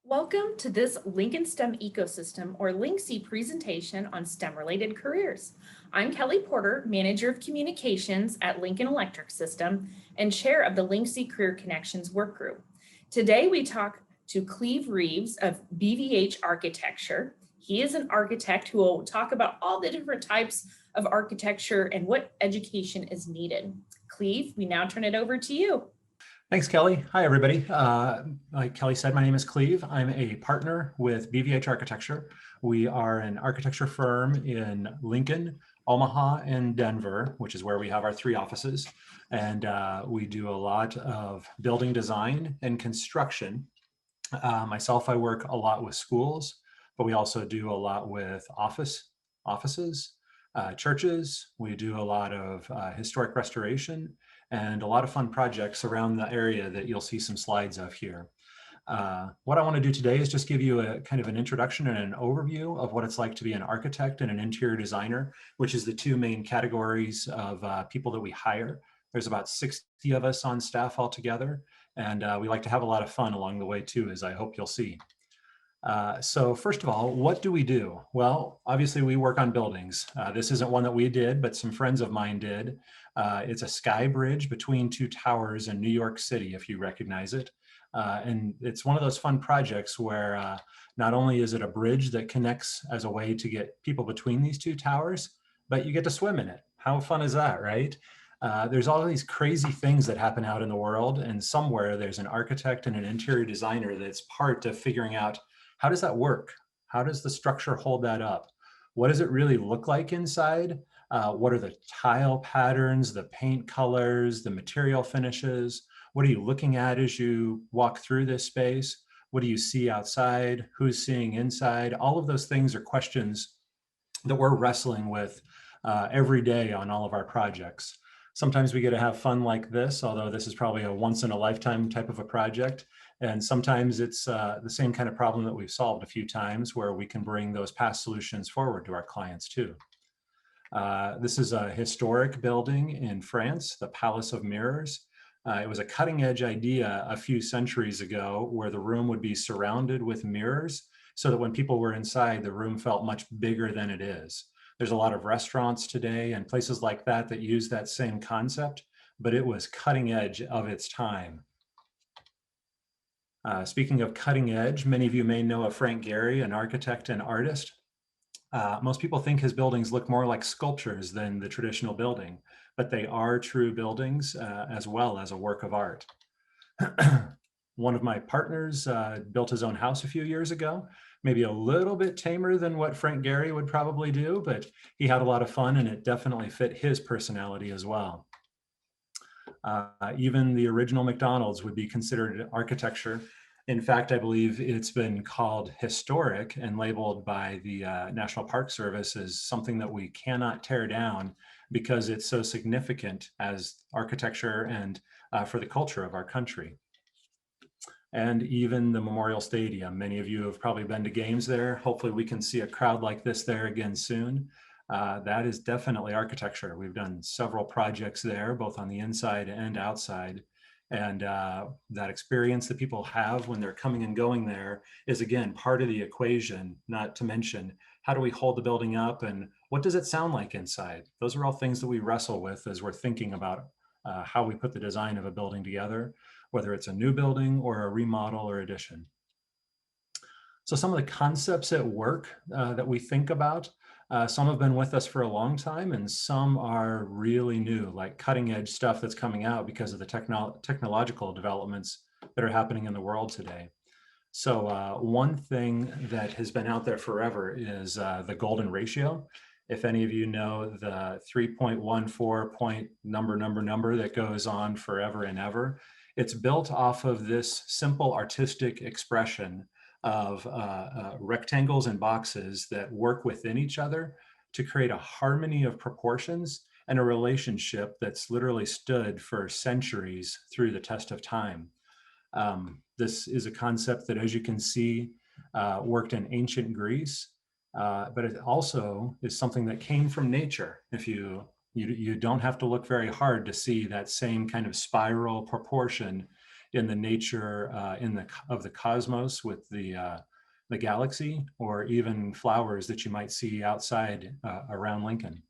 Welcome to this Lincoln STEM ecosystem or LINC presentation on STEM-related careers. I'm Kelly Porter, Manager of Communications at Lincoln Electric System and Chair of the LINC Career Connections Work Group. Today we talk to Cleve Reeves of BVH Architecture. He is an architect who will talk about all the different types of architecture and what education is needed. Cleve, we now turn it over to you. Thanks, Kelly. Hi, everybody. Like Kelly said, my name is Cleve. I'm a partner with BVH Architecture. We are an architecture firm in Lincoln, Omaha, and Denver, which is where we have our three offices. And we do a lot of building design and construction. Myself, I work a lot with schools, but we also do a lot with offices, churches. We do a lot of historic restoration and a lot of fun projects around the area that you'll see some slides of here. What I want to do today is just give you a kind of an introduction and an overview of what it's like to be an architect and an interior designer, which is the two main categories of people that we hire. There's about 60 of us on staff altogether, and we like to have a lot of fun along the way too, as I hope you'll see. So first of all, what do we do? Well, obviously we work on buildings. This isn't one that we did, but some friends of mine did. It's a sky bridge between two towers in New York City, if you recognize it. And it's one of those fun projects where not only is it a bridge that connects as a way to get people between these two towers, but you get to swim in it. How fun is that, right? There's all these crazy things that happen out in the world, and somewhere there's an architect and an interior designer that's part of figuring out, how does that work? How does the structure hold that up? What does it really look like inside? What are the tile patterns, the paint colors, the material finishes? What are you looking at as you walk through this space? What do you see outside? Who's seeing inside? All of those things are questions that we're wrestling with every day on all of our projects. Sometimes we get to have fun like this, although this is probably a once in a lifetime type of a project. And sometimes it's the same kind of problem that we've solved a few times, where we can bring those past solutions forward to our clients too. This is a historic building in France, the Palace of Mirrors. It was a cutting edge idea a few centuries ago, where the room would be surrounded with mirrors so that when people were inside, the room felt much bigger than it is. There's a lot of restaurants today and places like that that use that same concept, but it was cutting edge of its time. Speaking of cutting edge, many of you may know of Frank Gehry, an architect and artist. Most people think his buildings look more like sculptures than the traditional building, but they are true buildings as well as a work of art. One of my partners built his own house a few years ago, maybe a little bit tamer than what Frank Gehry would probably do, but he had a lot of fun and it definitely fit his personality as well. Even the original McDonald's would be considered architecture. In fact, I believe it's been called historic and labeled by the National Park Service as something that we cannot tear down because it's so significant as architecture and for the culture of our country. And even the Memorial Stadium. Many of you have probably been to games there. Hopefully we can see a crowd like this there again soon. That is definitely architecture. We've done several projects there, both on the inside and outside. And that experience that people have when they're coming and going there is, again, part of the equation, not to mention, how do we hold the building up and what does it sound like inside? Those are all things that we wrestle with as we're thinking about how we put the design of a building together, whether it's a new building or a remodel or addition. So some of the concepts at work that we think about, some have been with us for a long time and some are really new, like cutting edge stuff that's coming out because of the technological developments that are happening in the world today. So one thing that has been out there forever is the golden ratio. If any of you know the 3.14 point number that goes on forever and ever, it's built off of this simple artistic expression of rectangles and boxes that work within each other to create a harmony of proportions and a relationship that's literally stood for centuries through the test of time. This is a concept that, as you can see, worked in ancient Greece, but it also is something that came from nature. If you don't have to look very hard to see that same kind of spiral proportion in the nature of the cosmos with the galaxy, or even flowers that you might see outside around Lincoln.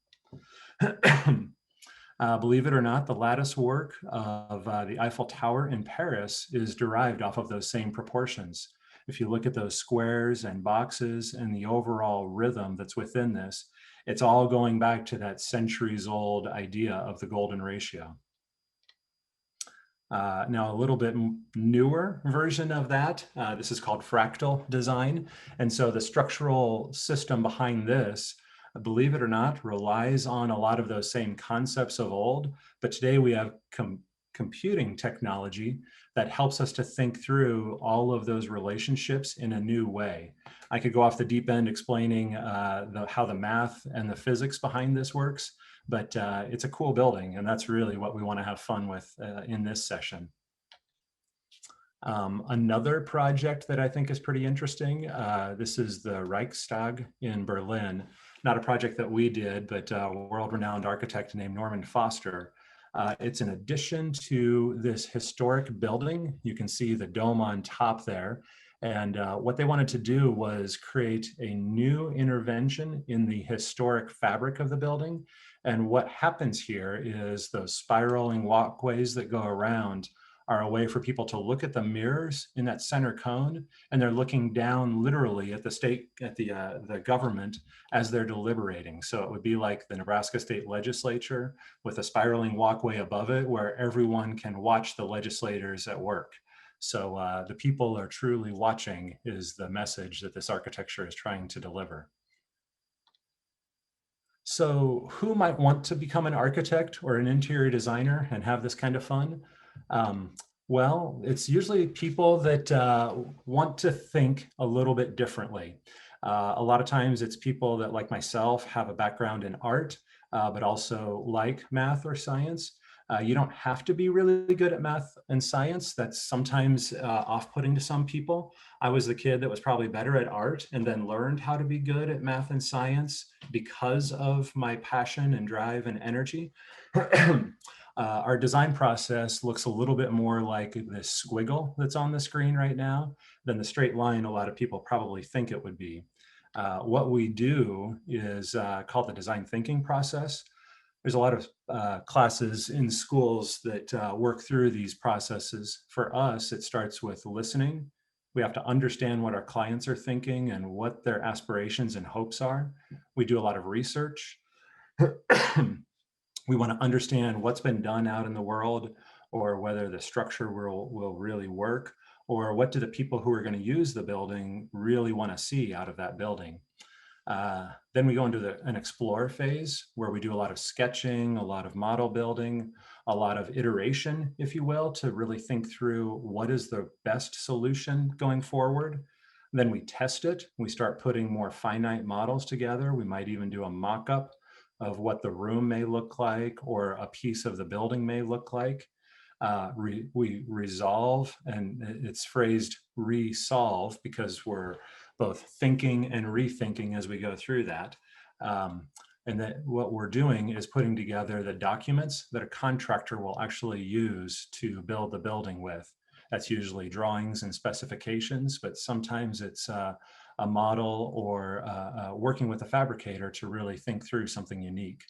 Believe it or not, the lattice work of the Eiffel Tower in Paris is derived off of those same proportions. If you look at those squares and boxes and the overall rhythm that's within this, it's all going back to that centuries old idea of the golden ratio. Now, a little bit newer version of that, this is called fractal design. And so the structural system behind this, believe it or not, relies on a lot of those same concepts of old. But today we have computing technology that helps us to think through all of those relationships in a new way. I could go off the deep end explaining how the math and the physics behind this works, but it's a cool building, and that's really what we want to have fun with in this session. Another project that I think is pretty interesting, this is the Reichstag in Berlin. Not a project that we did, but a world-renowned architect named Norman Foster. It's an addition to this historic building. You can see the dome on top there. And what they wanted to do was create a new intervention in the historic fabric of the building. And what happens here is those spiraling walkways that go around are a way for people to look at the mirrors in that center cone, and they're looking down literally at the government as they're deliberating. So it would be like the Nebraska State Legislature with a spiraling walkway above it where everyone can watch the legislators at work. So the people are truly watching is the message that this architecture is trying to deliver. So who might want to become an architect or an interior designer and have this kind of fun? Well, it's usually people that want to think a little bit differently. A lot of times it's people that, like myself, have a background in art, but also like math or science. You don't have to be really good at math and science. That's sometimes off-putting to some people. I was the kid that was probably better at art and then learned how to be good at math and science because of my passion and drive and energy. Our design process looks a little bit more like this squiggle that's on the screen right now than the straight line a lot of people probably think it would be. What we do is called the design thinking process. There's a lot of classes in schools that work through these processes. For us, it starts with listening. We have to understand what our clients are thinking and what their aspirations and hopes are. We do a lot of research. We want to understand what's been done out in the world, or whether the structure will really work, or what do the people who are going to use the building really want to see out of that building. Then we go into an explore phase where we do a lot of sketching, a lot of model building, a lot of iteration, if you will, to really think through what is the best solution going forward. Then we test it. We start putting more finite models together. We might even do a mock-up of what the room may look like or a piece of the building may look like. We resolve, and it's phrased resolve because we're both thinking and rethinking as we go through that. And that what we're doing is putting together the documents that a contractor will actually use to build the building with. That's usually drawings and specifications, but sometimes it's a model or working with a fabricator to really think through something unique.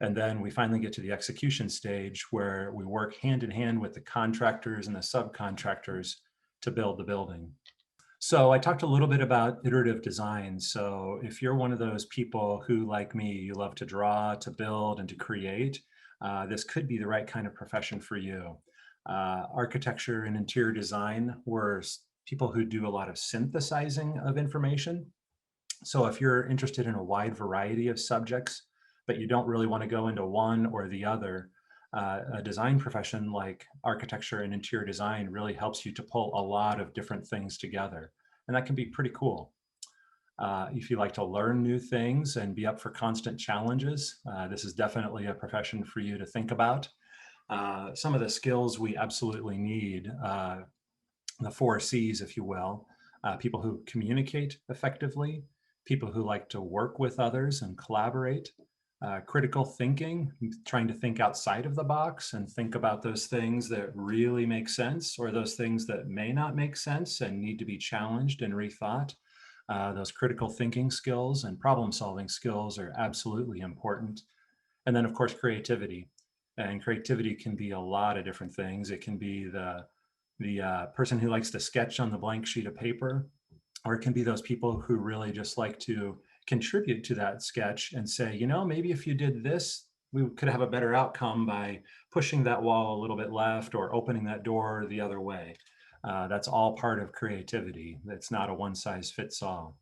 And then we finally get to the execution stage where we work hand in hand with the contractors and the subcontractors to build the building. So I talked a little bit about iterative design. So if you're one of those people who, like me, you love to draw, to build, and to create, this could be the right kind of profession for you. Architecture and interior design were people who do a lot of synthesizing of information. So if you're interested in a wide variety of subjects, but you don't really want to go into one or the other, a design profession like architecture and interior design really helps you to pull a lot of different things together. And that can be pretty cool. If you like to learn new things and be up for constant challenges, this is definitely a profession for you to think about. Some of the skills we absolutely need, the 4 C's, if you will, people who communicate effectively, people who like to work with others and collaborate, Critical thinking, trying to think outside of the box and think about those things that really make sense or those things that may not make sense and need to be challenged and rethought. Those critical thinking skills and problem solving skills are absolutely important. And then of course, creativity. And creativity can be a lot of different things. It can be the person who likes to sketch on the blank sheet of paper, or it can be those people who really just like to contribute to that sketch and say, you know, maybe if you did this, we could have a better outcome by pushing that wall a little bit left or opening that door the other way. That's all part of creativity. That's not a one size fits all.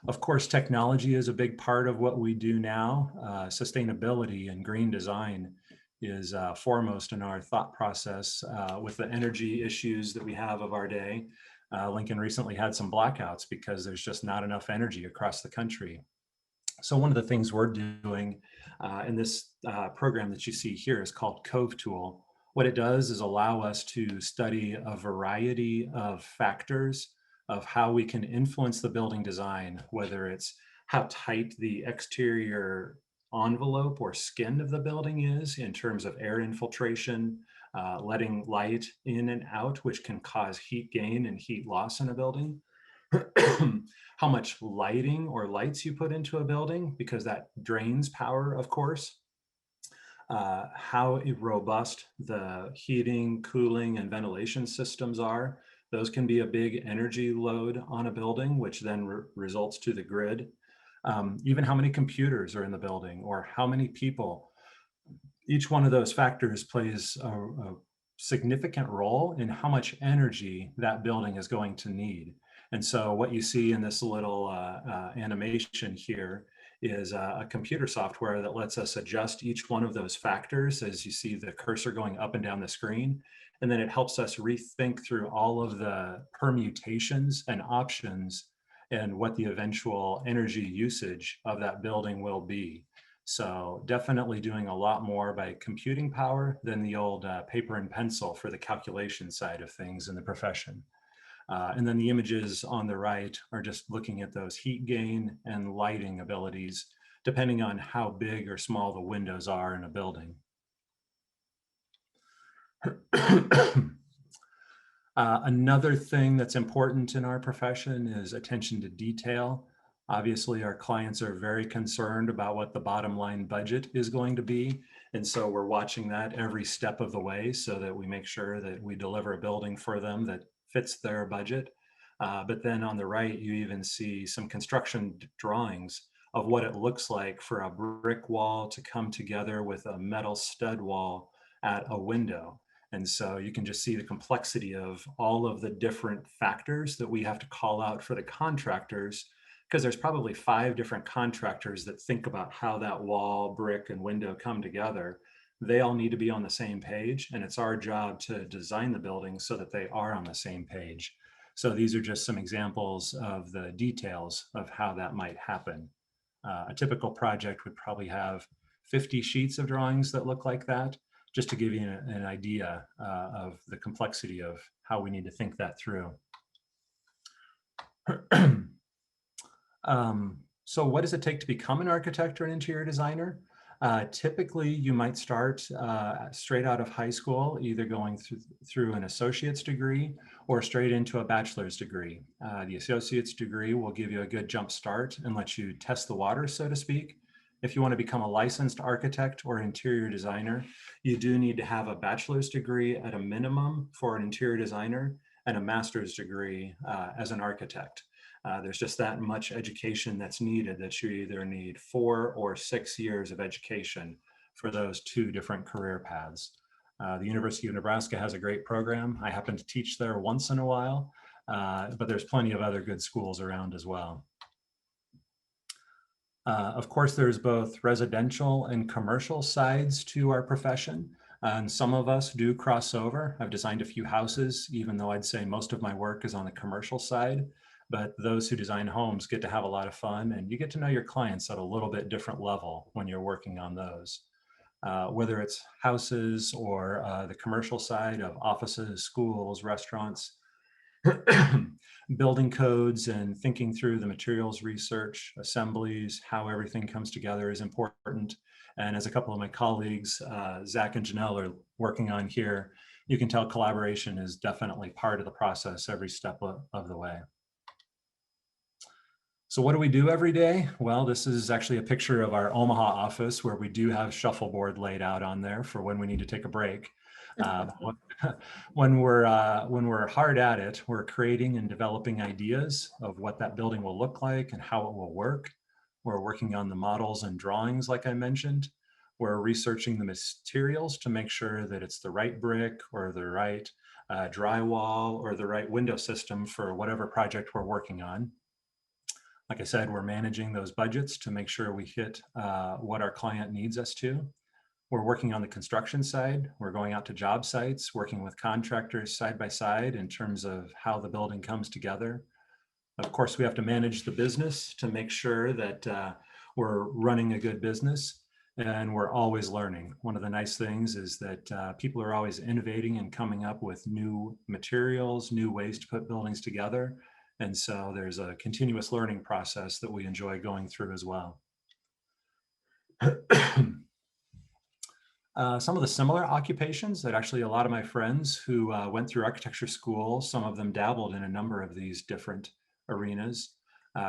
Of course, technology is a big part of what we do now. Sustainability and green design is foremost in our thought process with the energy issues that we have of our day. Lincoln recently had some blackouts because there's just not enough energy across the country. So one of the things we're doing in this program that you see here is called Cove Tool. What it does is allow us to study a variety of factors of how we can influence the building design, whether it's how tight the exterior envelope or skin of the building is in terms of air infiltration, letting light in and out, which can cause heat gain and heat loss in a building. How much lighting or lights you put into a building, because that drains power, of course. How robust the heating, cooling, and ventilation systems are. Those can be a big energy load on a building, which then results to the grid. Even how many computers are in the building or how many people. Each one of those factors plays a significant role in how much energy that building is going to need. And so what you see in this little animation here is a computer software that lets us adjust each one of those factors as you see the cursor going up and down the screen. And then it helps us rethink through all of the permutations and options and what the eventual energy usage of that building will be. So definitely doing a lot more by computing power than the old paper and pencil for the calculation side of things in the profession. And then the images on the right are just looking at those heat gain and lighting abilities, depending on how big or small the windows are in a building. Another thing that's important in our profession is attention to detail. Obviously, our clients are very concerned about what the bottom line budget is going to be. And so we're watching that every step of the way so that we make sure that we deliver a building for them that fits their budget. But then on the right, you even see some construction drawings of what it looks like for a brick wall to come together with a metal stud wall at a window. And so you can just see the complexity of all of the different factors that we have to call out for the contractors, because there's probably 5 different contractors that think about how that wall, brick, and window come together. They all need to be on the same page, and it's our job to design the building so that they are on the same page. So these are just some examples of the details of how that might happen. A typical project would probably have 50 sheets of drawings that look like that, just to give you an idea of the complexity of how we need to think that through. So what does it take to become an architect or an interior designer? Typically, you might start straight out of high school, either going through an associate's degree or straight into a bachelor's degree. The associate's degree will give you a good jump start and let you test the water, so to speak. If you want to become a licensed architect or interior designer, you do need to have a bachelor's degree at a minimum for an interior designer and a master's degree as an architect. There's just that much education that's needed that you either need 4 or 6 years of education for those 2 different career paths. The University of Nebraska has a great program. I happen to teach there once in a while, but there's plenty of other good schools around as well. Of course, there's both residential and commercial sides to our profession, and some of us do cross over. I've designed a few houses, even though I'd say most of my work is on the commercial side. But those who design homes get to have a lot of fun, and you get to know your clients at a little bit different level when you're working on those. Whether it's houses or the commercial side of offices, schools, restaurants, Building codes and thinking through the materials research, assemblies, how everything comes together is important. And as a couple of my colleagues, Zach and Janelle, are working on here, you can tell collaboration is definitely part of the process every step of the way. So what do we do every day? Well, this is actually a picture of our Omaha office where we do have shuffleboard laid out on there for when we need to take a break. When we're hard at it, we're creating and developing ideas of what that building will look like and how it will work. We're working on the models and drawings, like I mentioned. We're researching the materials to make sure that it's the right brick or the right drywall or the right window system for whatever project we're working on. Like I said, we're managing those budgets to make sure we hit what our client needs us to. We're working on the construction side. We're going out to job sites, working with contractors side by side in terms of how the building comes together. Of course, we have to manage the business to make sure that we're running a good business, and we're always learning. One of the nice things is that people are always innovating and coming up with new materials, new ways to put buildings together. And so there's a continuous learning process that we enjoy going through as well. Some of the similar occupations that actually a lot of my friends who went through architecture school, some of them dabbled in a number of these different arenas.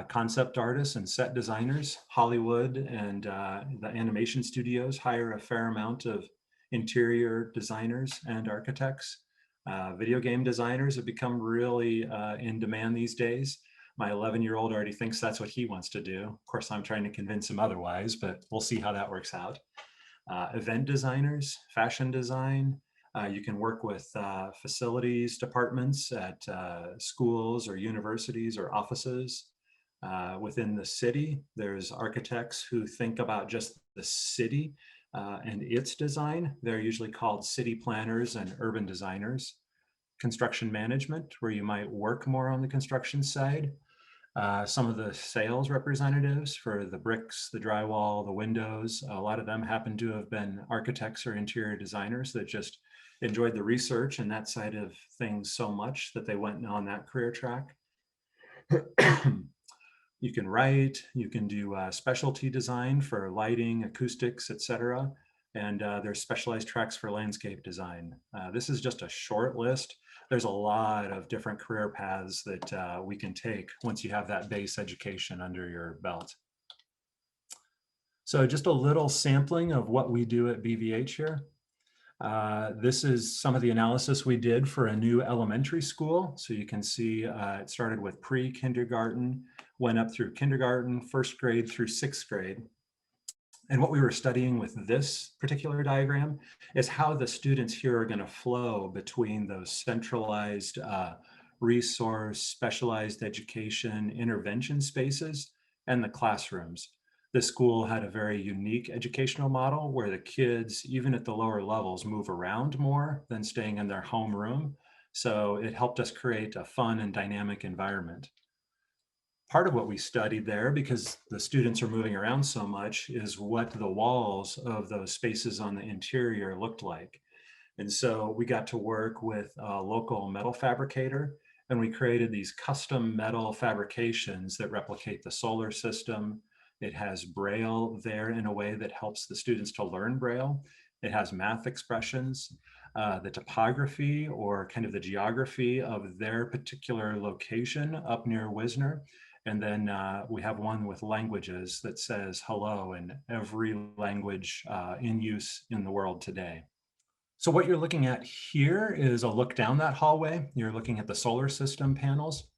Concept artists and set designers, Hollywood and the animation studios hire a fair amount of interior designers and architects. Video game designers have become really in demand these days. My 11-year-old already thinks that's what he wants to do. Of course, I'm trying to convince him otherwise, but we'll see how that works out. Event designers, fashion design. You can work with facilities departments at schools or universities or offices. Within the city, there's architects who think about just the city and its design. They're usually called city planners and urban designers. Construction management, where you might work more on the construction side. Some of the sales representatives for the bricks, the drywall, the windows, a lot of them happen to have been architects or interior designers that just enjoyed the research and that side of things so much that they went on that career track. You can write, you can do specialty design for lighting, acoustics, etc. And there's specialized tracks for landscape design. This is just a short list. There's a lot of different career paths that we can take once you have that base education under your belt. So just a little sampling of what we do at BVH here. This is some of the analysis we did for a new elementary school. So you can see it started with pre-kindergarten, went up through kindergarten, first grade through sixth grade. And what we were studying with this particular diagram is how the students here are going to flow between those centralized resource, specialized education, intervention spaces and the classrooms. This school had a very unique educational model where the kids, even at the lower levels, move around more than staying in their homeroom. So it helped us create a fun and dynamic environment. Part of what we studied there, because the students are moving around so much, is what the walls of those spaces on the interior looked like. And so we got to work with a local metal fabricator, and we created these custom metal fabrications that replicate the solar system. It has Braille there in a way that helps the students to learn Braille. It has math expressions, the topography or kind of the geography of their particular location up near Wisner. And then we have one with languages that says hello in every language in use in the world today. So what you're looking at here is a look down that hallway. You're looking at the solar system panels.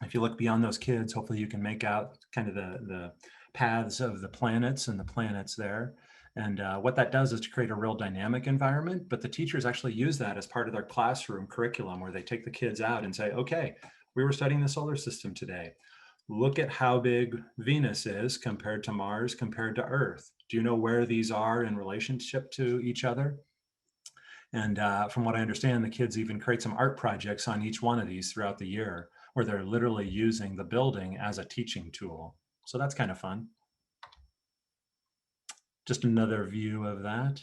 If you look beyond those kids, hopefully you can make out kind of the paths of the planets and the planets there. And what that does is to create a real dynamic environment, but the teachers actually use that as part of their classroom curriculum where they take the kids out and say, okay, we were studying the solar system today. Look at how big Venus is compared to Mars, compared to Earth. Do you know where these are in relationship to each other? And from what I understand, the kids even create some art projects on each one of these throughout the year, where they're literally using the building as a teaching tool. So that's kind of fun. Just another view of that.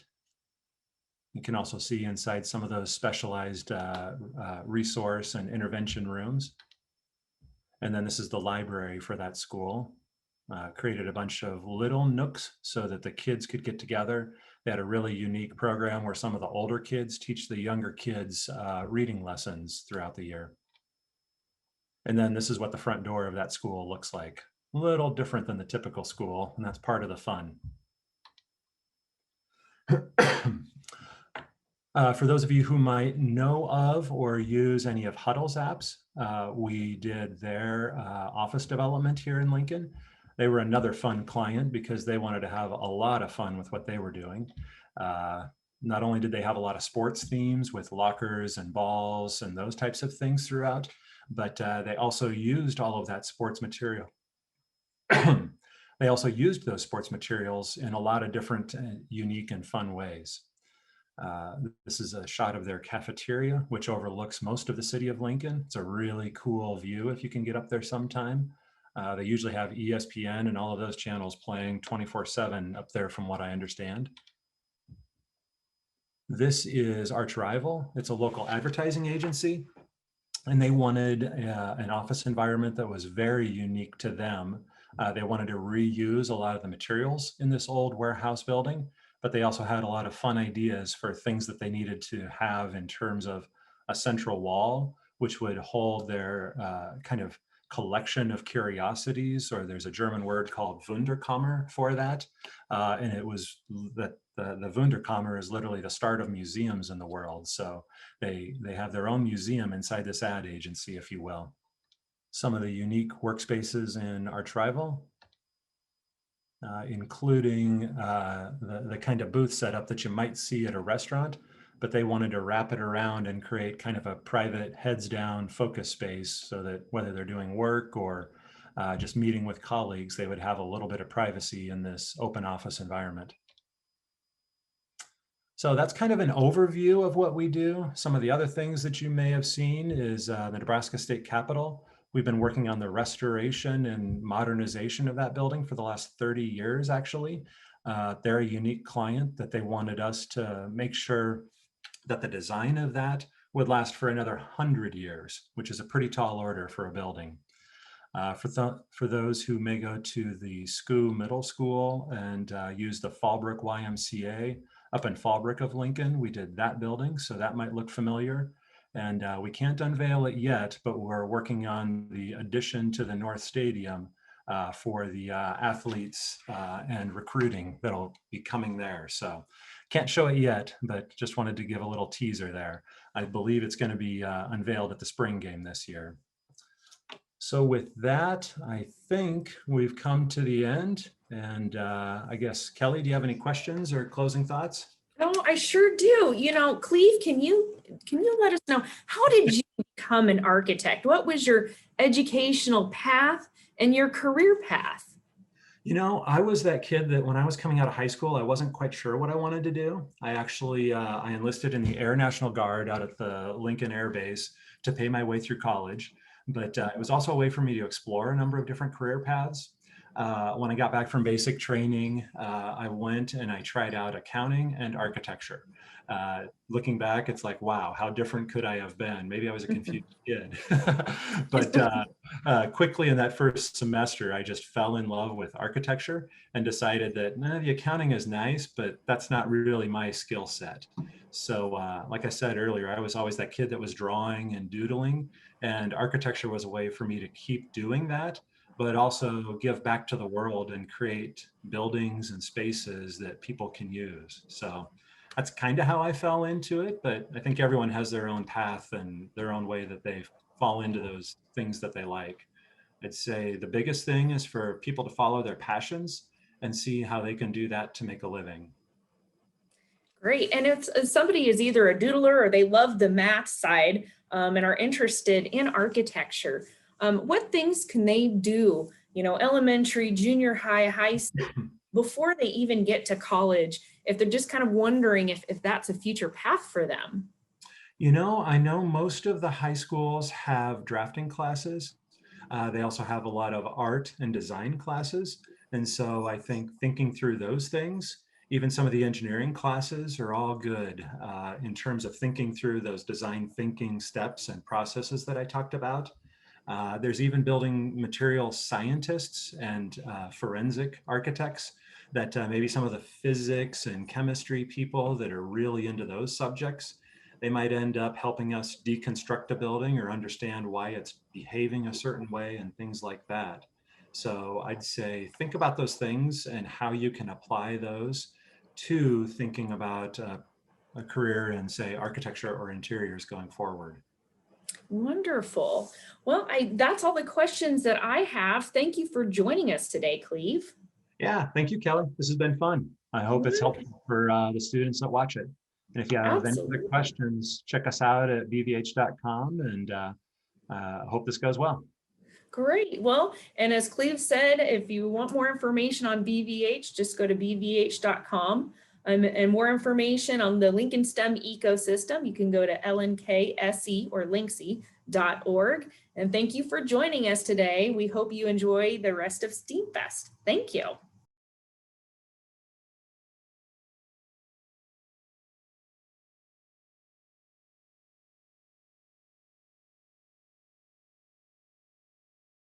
You can also see inside some of those specialized resource and intervention rooms. And then this is the library for that school. Created a bunch of little nooks so that the kids could get together. They had a really unique program where some of the older kids teach the younger kids reading lessons throughout the year. And then this is what the front door of that school looks like. A little different than the typical school, and that's part of the fun. For those of you who might know of or use any of Huddle's apps, we did their office development here in Lincoln. They were another fun client because they wanted to have a lot of fun with what they were doing. Not only did they have a lot of sports themes with lockers and balls and those types of things throughout, but they also used all of that sports material. They also used those sports materials in a lot of different unique and fun ways. This is a shot of their cafeteria, which overlooks most of the city of Lincoln. It's a really cool view if you can get up there sometime. They usually have ESPN and all of those channels playing 24/7 up there from what I understand. This is Arch Rival. It's a local advertising agency, and they wanted an office environment that was very unique to them. They wanted to reuse a lot of the materials in this old warehouse building, but they also had a lot of fun ideas for things that they needed to have in terms of a central wall, which would hold their kind of collection of curiosities, or there's a German word called Wunderkammer for that. And it was that the Wunderkammer is literally the start of museums in the world. So they have their own museum inside this ad agency, if you will. Some of the unique workspaces in Arch Rival, including the kind of booth setup that you might see at a restaurant, but they wanted to wrap it around and create kind of a private heads down focus space so that whether they're doing work or just meeting with colleagues, they would have a little bit of privacy in this open office environment. So that's kind of an overview of what we do. Some of the other things that you may have seen is the Nebraska State Capitol. We've been working on the restoration and modernization of that building for the last 30 years, actually. They're a unique client that they wanted us to make sure that the design of that would last for another 100 years, which is a pretty tall order for a building. For those who may go to the SCU Middle School and use the Fallbrook YMCA up in Fallbrook of Lincoln, we did that building, so that might look familiar. And we can't unveil it yet, but we're working on the addition to the North Stadium for the athletes and recruiting that'll be coming there. So can't show it yet, but just wanted to give a little teaser there. I believe it's going to be unveiled at the spring game this year. So with that, I think we've come to the end. And I guess, Kelly, do you have any questions or closing thoughts? Oh, I sure do. Cleve, can you let us know, how did you become an architect? What was your educational path and your career path? I was that kid that when I was coming out of high school, I wasn't quite sure what I wanted to do. I actually, I enlisted in the Air National Guard out at the Lincoln Air Base to pay my way through college. But it was also a way for me to explore a number of different career paths. When I got back from basic training, I went and I tried out accounting and architecture. Looking back, it's like, wow, how different could I have been? Maybe I was a confused kid. But quickly in that first semester, I just fell in love with architecture and decided that the accounting is nice, but that's not really my skill set. So like I said earlier, I was always that kid that was drawing and doodling, and architecture was a way for me to keep doing that, but also give back to the world and create buildings and spaces that people can use. So that's kind of how I fell into it, but I think everyone has their own path and their own way that they fall into those things that they like. I'd say the biggest thing is for people to follow their passions and see how they can do that to make a living. Great. And if somebody is either a doodler or they love the math side and are interested in architecture, what things can they do, elementary, junior high, high school, before they even get to college, if they're just kind of wondering if that's a future path for them? I know most of the high schools have drafting classes. They also have a lot of art and design classes. And so I think thinking through those things Even some of the engineering classes are all good in terms of thinking through those design thinking steps and processes that I talked about. There's even building material scientists and forensic architects that maybe some of the physics and chemistry people that are really into those subjects, they might end up helping us deconstruct a building or understand why it's behaving a certain way and things like that. So I'd say think about those things and how you can apply those to thinking about a career in, say, architecture or interiors going forward. Wonderful. Well, that's all the questions that I have. Thank you for joining us today, Cleve. Yeah, thank you, Kelly. This has been fun. I hope it's helpful for the students that watch it. And if you have any other Absolutely. questions, check us out at bvh.com and hope this goes well. Great. Well, and as Cleve said, if you want more information on BVH, just go to bvh.com. And more information on the Lincoln STEM ecosystem, you can go to lnkse or linksy.org. And thank you for joining us today. We hope you enjoy the rest of STEAMfest. Thank you.